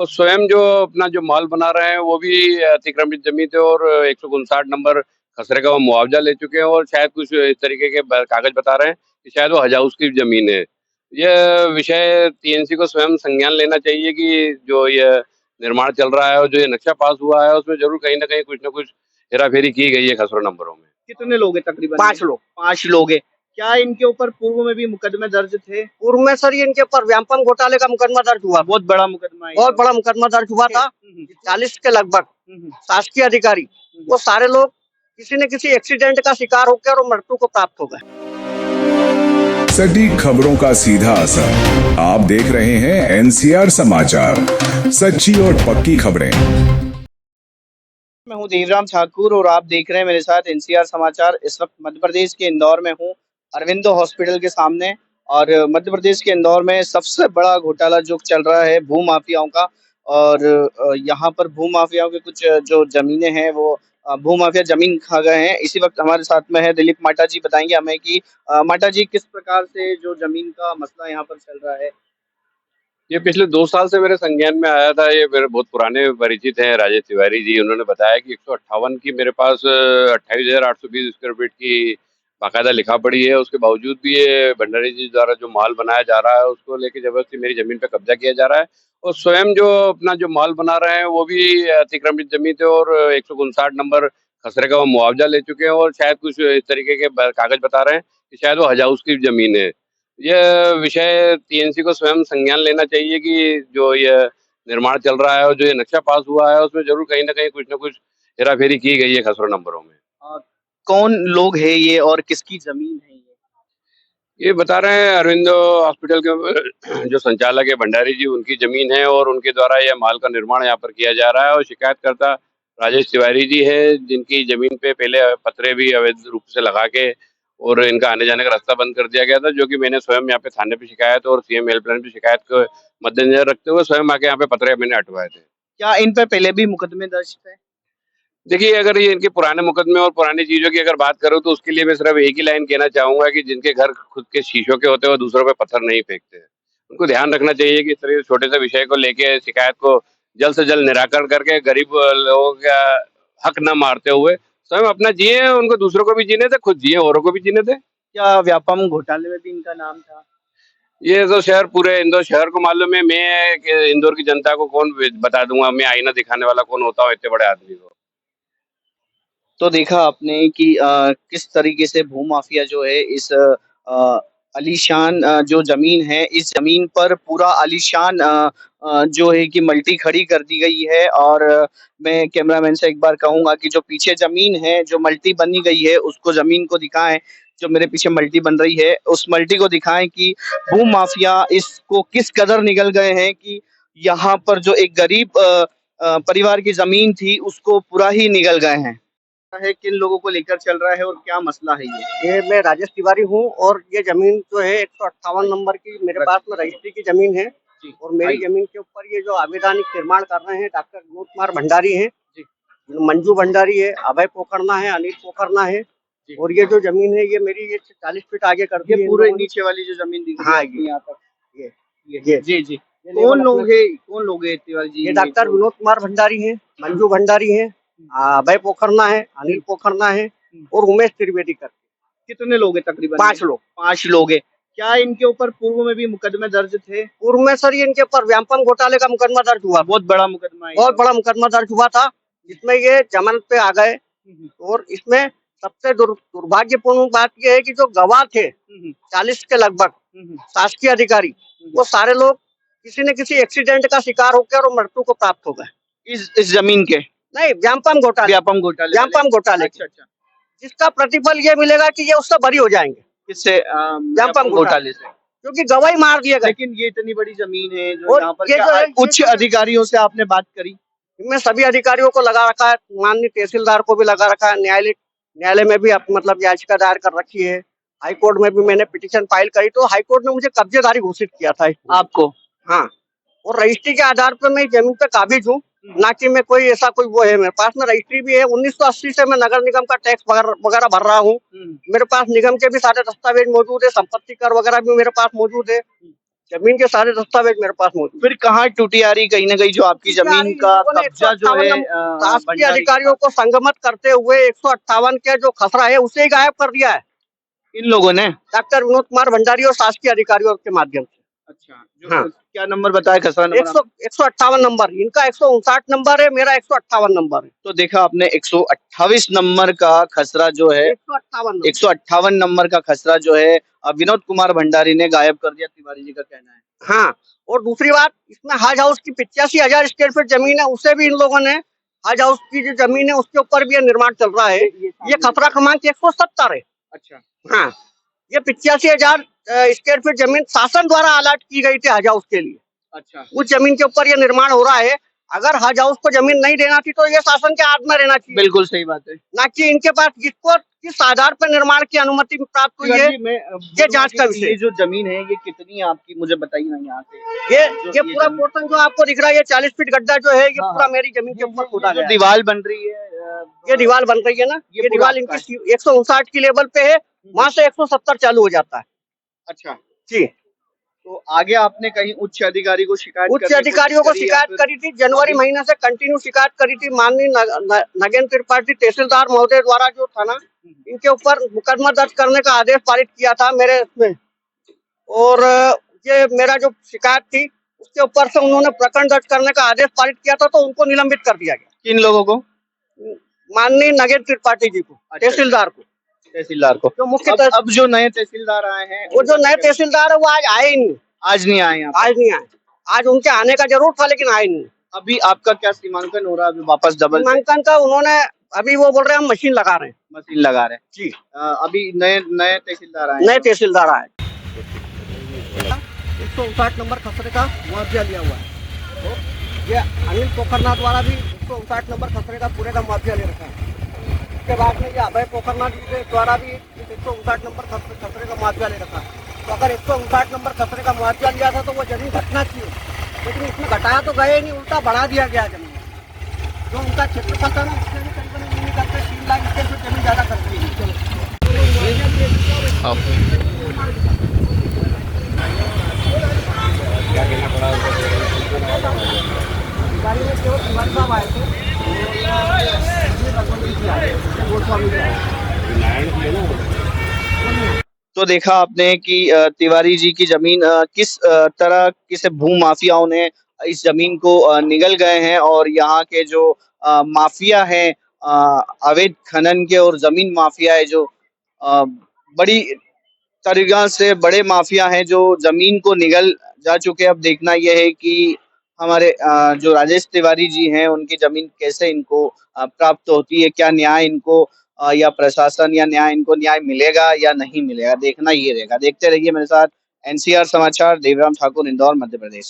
तो स्वयं जो अपना जो माल बना रहे हैं, वो भी अतिक्रमित ज़मीन थे और 159 नंबर खसरे का वो मुआवज़ा ले चुके हैं और शायद कुछ इस तरीके के ब कागज़ बता रहे हैं कि शायद वो हज हाउस की ज़मीन है। यह विषय टीएनसी को स्वयं संज्ञान लेना चाहिए कि जो ये निर्माण चल रहा है और जो ये नक्शा पास हुआ है, उसमें ज़रूर कहीं न कहीं कुछ न कुछ हेरा-फेरी की गई है खसरा नंबरों में। कितने लोग हैं तकरीबन? 5 लोग। 5 लोग हैं। क्या इनके ऊपर पूर्व में भी मुकदमे दर्ज थे? पूर्व में सर इनके ऊपर व्यापम घोटाले का मुकदमा दर्ज हुआ, बहुत बड़ा मुकदमा है ये बहुत तो। बड़ा मुकदमा दर्ज हुआ था। 40 के लगभग शासकीय अधिकारी वो सारे लोग किसी न किसी एक्सीडेंट का शिकार होकर और मृत्यु को प्राप्त हो गए। सटीक खबरों का सीधा असर। आप देख रहे हैं एनसीआर समाचार, सच्ची और पक्की खबरें। मैं हूं देवराम ठाकुर और आप देख रहे हैं मेरे साथ एनसीआर समाचार। इस वक्त मध्य प्रदेश के इंदौर में हूं, अरविंदो हॉस्पिटल के सामने। और मध्य प्रदेश के इंदौर में सबसे बड़ा घोटाला जो चल रहा है भू माफियाओं का। और यहाँ पर भू माफियाओं के कुछ जो जमीनें हैं वो भू माफिया जमीन खा गए हैं। इसी वक्त हमारे साथ में है दिलीप माटा जी, बताएंगे हमें कि माटा जी किस प्रकार से जो जमीन का मसला यहाँ पर चल रहा है। ये पिछले 2 साल से मेरे संज्ञान में आया था, ये मेरे बहुत पुराने परिचित हैं राजेश तिवारी जी, उन्होंने बताया कि 158 की मेरे पास 28,820 स्क्वायर फीट की बाकायदा लिखा पड़ी है, उसके बावजूद भी ये भंडारी जी द्वारा जो माल बनाया जा रहा है, उसको लेके ज़बरदस्ती मेरी ज़मीन पे कब्ज़ा किया जा रहा है और स्वयं जो अपना जो माल बना रहे हैं, वो भी अतिक्रमित ज़मीन थे और 159 नंबर खसरे का वो मुआवज़ा ले चुके हैं और शायद कुछ इस तरीके के ब कागज़ बता रहे हैं कि शायद वो हज हाउस की ज़मीन है। यह विषय टीएनसी को स्वयं संज्ञान लेना चाहिए कि जो ये निर्माण चल रहा है और जो ये नक्शा पास हुआ है, उसमें ज़रूर कहीं न कहीं कुछ न कुछ हेरा-फेरी की गई है खसरा नंबरों में। अ, कौन लोग हैं ये और किसकी जमीन है ये? ये बता रहे हैं अरविंदो हॉस्पिटल के जो संचालक है भंडारी जी, उनकी ज़मीन है और उनके द्वारा यह माल का निर्माण यहाँ पर किया जा रहा है और शिकायतकर्ता राजेश तिवारी जी हैं, जिनकी ज़मीन पे पहले पतरे भी अवैध रूप से लगा के और इनका आने-जाने का रास्ता बंद कर दिया गया था, जो कि मैंने स्वयं यहाँ पे थाने पे शिकायत और सीएम हेल्पलाइन पे शिकायत को मद्देनज़र रखते हुए स्वयं आके यहाँ पे पतरे मैंने हटवाए थे। क्या इन पे पहले भी मुकदमे दर्ज थे? देखिए, अगर ये इनके पुराने मुकदमे और पुरानी चीज़ों की अगर बात करूँ, तो उसके लिए मैं सिर्फ़ एक ही लाइन कहना चाहूँगा कि जिनके घर खुद के शीशों के होते हैं, वो दूसरों पे पत्थर नहीं फेंकते हैं। उनको ध्यान रखना चाहिए कि इस तरह के छोटे से विषय को लेके शिकायत को जल्द से जल्द निराकरण करके गरीब लोगों का हक ना मारते हुए स्वयं अपना जिएँ, उनको दूसरों को भी जीने दें, खुद जिएँ, औरों को भी जीने दें। क्या व्यापम घोटाले में भी इनका नाम था? ये तो शहर पूरे इंदौर शहर को मालूम है, मैं कि इंदौर की जनता को कौन बता दूँगा, मैं आईना दिखाने वाला कौन होता हूँ इतने बड़े आदमी को। तो देखा आपने कि किस तरीके से भूमाफिया जो है इस आलीशान जो ज़मीन है, इस ज़मीन पर पूरा आलीशान जो है कि मल्टी खड़ी कर दी गई है। और मैं कैमरामैन से एक बार कहूँगा कि जो पीछे ज़मीन है, जो मल्टी बनी गई है, उसको ज़मीन को दिखाएँ। जो मेरे पीछे मल्टी बन रही है, उस मल्टी को दिखाएँ कि भूमाफिया इसको किस कदर निगल गए हैं कि यहाँ पर जो एक गरीब परिवार की ज़मीन थी, उसको पूरा ही निगल गए हैं। है किन लोगों को लेकर चल रहा है और क्या मसला है ये? मैं राजेश तिवारी हूँ और ये जमीन जो है 158 नंबर की मेरे पास में रजिस्ट्री की जमीन है। और मेरी जमीन के ऊपर ये जो अवैधानिक निर्माण कर रहे हैं डॉक्टर विनोद कुमार भंडारी हैं, मंजू भंडारी है, अभय पोखरना है, अनिल पोखरना है। और ये जो जमीन है ये मेरी ये 40 फीट आगे कर दी है। पूरे नीचे वाली जो जमीन दिख रही हाँ, है यहाँ तक ये जी जी। कौन लोग है तिवारी जी? ये डॉक्टर विनोद कुमार भंडारी है, मंजू भंडारी है, अभय पोखरना है, अनिल पोखरना है और उमेश त्रिवेदी कर। कितने लोग हैं तकरीबन? 5 लोग। 5 लोग हैं। क्या इनके ऊपर पूर्व में भी मुकदमे दर्ज थे? पूर्व में सर इनके ऊपर व्यापम घोटाले का मुकदमा दर्ज हुआ, बहुत बड़ा मुकदमा है। बहुत बड़ा मुकदमा दर्ज हुआ था, जिसमें ये जमानत पे आ गए। और इसमें सबसे दुर्भाग्यपूर्ण बात यह है कि जो गवाह थे 40 के लगभग शासकीय अधिकारी, वो सारे लोग किसी न किसी एक्सीडेंट का शिकार होकर और मृत्यु को प्राप्त हो गए। इस जमीन के नहीं, व्यापम घोटाले। अच्छा अच्छा। जिसका प्रतिफल ये मिलेगा कि ये उससे बरी हो जाएंगे। किससे? व्यापम घोटाले से, क्योंकि गवाही मार दिया गया। लेकिन ये इतनी बड़ी जमीन है जो और यहाँ पर ये जो है, उच्च अधिकारियों से आपने बात करी? मैं सभी अधिकारियों को लगा रखा है, माननीय तहसीलदार को भी लगा रखा है, न्यायालय में भी मतलब याचिका दायर कर रखी है, हाई कोर्ट में भी मैंने पिटीशन फाइल करी। तो हाई कोर्ट ने मुझे कब्जेदारी घोषित किया था आपको। हाँ, और रजिस्ट्री के आधार पर मैं जमीन पे काबिज हूँ, ना कि मैं कोई ऐसा कोई वो है। मेरे पास में रजिस्ट्री भी है, 1980 से मैं नगर निगम का टैक्स वगैरह भर रहा हूँ। मेरे पास निगम के भी सारे दस्तावेज मौजूद है, संपत्ति कर वगैरह भी मेरे पास मौजूद है। जमीन के सारे दस्तावेज मेरे पास मौजूद फिर कहाँ टूटी आ रही कहीं ना कहीं जो आपकी जमीन का कब्जा जो है शासकीय अधिकारियों को संगमत करते हुए 158 के जो खसरा है उसे ही गायब कर दिया है इन लोगों ने। डॉक्टर विनोद कुमार भंडारी और शासकीय अधिकारियों के माध्यम से। अच्छा, जो हाँ। क्या नंबर बताया खसरा नंबर? 158 नंबर, इनका 159 नंबर है, मेरा 158 नंबर है। तो देखा आपने 128 नंबर का खसरा जो है 158 नंबर का खसरा जो है विनोद कुमार भंडारी ने गायब कर दिया, तिवारी जी का कहना है। हाँ, और दूसरी बात, इसमें हज हाउस की 85,000 स्क्वायर फीट जमीन है, उसे भी इन लोगों ने, हज हाउस की जो जमीन है उसके ऊपर भी ये निर्माण चल रहा है। ये खसरा क्रमांक 170 है। अच्छा, हाँ, ये 85,000 स्क्वायर फीट जमीन शासन द्वारा अलॉट की गई थी हज हाउस के लिए। अच्छा, उस जमीन के ऊपर ये निर्माण हो रहा है। अगर हज हाउस को जमीन नहीं देना थी तो ये शासन के हाथ में रहना चाहिए, बिल्कुल सही बात है। ना कि इनके पास जिसको किस आधार पर निर्माण की अनुमति प्राप्त हुई है, ये जांच का विषय। ये जो जमीन है ये कितनी है आपकी, मुझे बताइए ना यहाँ से। ये पूरा पोर्शन जो आपको दिख रहा है, ये 40 फीट गड्ढा जो है, ये पूरा मेरी जमीन के ऊपर खोदा गया है। दीवार बन रही है, ये दीवार बन रही है ना, ये दीवार इनकी 159 की लेवल पे है, वहां से 170 चालू हो जाता है। अच्छा जी, तो आगे आपने कहीं उच्च अधिकारी को शिकायत उच्च अधिकारियों को शिकायत करी थी, जनवरी महीने से कंटिन्यू शिकायत करी थी। माननीय नगेंद्र त्रिपाठी तहसीलदार महोदय द्वारा जो था ना, इनके ऊपर मुकदमा दर्ज करने का आदेश पारित किया था मेरे इसमें, और ये मेरा जो शिकायत थी उसके ऊपर से उन्होंने प्रकरण दर्ज करने का आदेश पारित किया था, तो उनको निलंबित कर दिया गया। किन लोगों को? माननीय नगेंद्र त्रिपाठी जी को, तहसीलदार को जो मुख्य अब जो नए तहसीलदार आए हैं, वो जो नए तहसीलदार है वो आज आए ही नहीं। आज नहीं आए यहाँ? आज नहीं आए। आज उनके आने का जरूर था लेकिन आए नहीं। अभी आपका क्या सीमांकन हो रहा है? अभी वापस डबल सीमांकन का उन्होंने, अभी वो बोल रहे हैं हम मशीन लगा रहे हैं। मशीन लगा रहे हैं जी। अभी नए तहसीलदार आए, नए तहसीलदार आए। 159 नंबर खसरे का मुआवजा लिया हुआ है। तो ये अनिल पोखरनाथ द्वारा भी 159 नंबर खसरे का पूरे का मुआवजा ले रखा है। उसके बाद में ये अभय पोखरनाथ जी द्वारा भी 159 नंबर खसरे का मुआवजा ले रखा है। तो अगर 159 नंबर खसरे का मुआवजा लिया था तो वो जमीन घटना चाहिए, लेकिन इसमें घटाया तो गए नहीं, उल्टा बढ़ा दिया गया जमीन। जो उनका क्षेत्रफल था ना, उससे भी करीबन नहीं करते 3 लाख स्क्वायर फीट जमीन ज्यादा करती है। गाड़ी में केवल कुमार साहब आए थे, तो देखा आपने कि तिवारी जी की जमीन किस तरह किस भू माफियाओं ने इस जमीन को निगल गए हैं, और यहाँ के जो माफिया हैं, अवैध खनन के और जमीन माफिया है, जो बड़ी तरीका से बड़े माफिया हैं जो जमीन को निगल जा चुके। अब देखना यह है कि हमारे जो राजेश तिवारी जी हैं उनकी जमीन कैसे इनको प्राप्त होती है, क्या न्याय इनको या प्रशासन या न्याय इनको न्याय मिलेगा या नहीं मिलेगा, देखना ये रहेगा। देखते रहिए मेरे साथ। एनसीआर समाचार, देवराम ठाकुर, इंदौर, मध्य प्रदेश।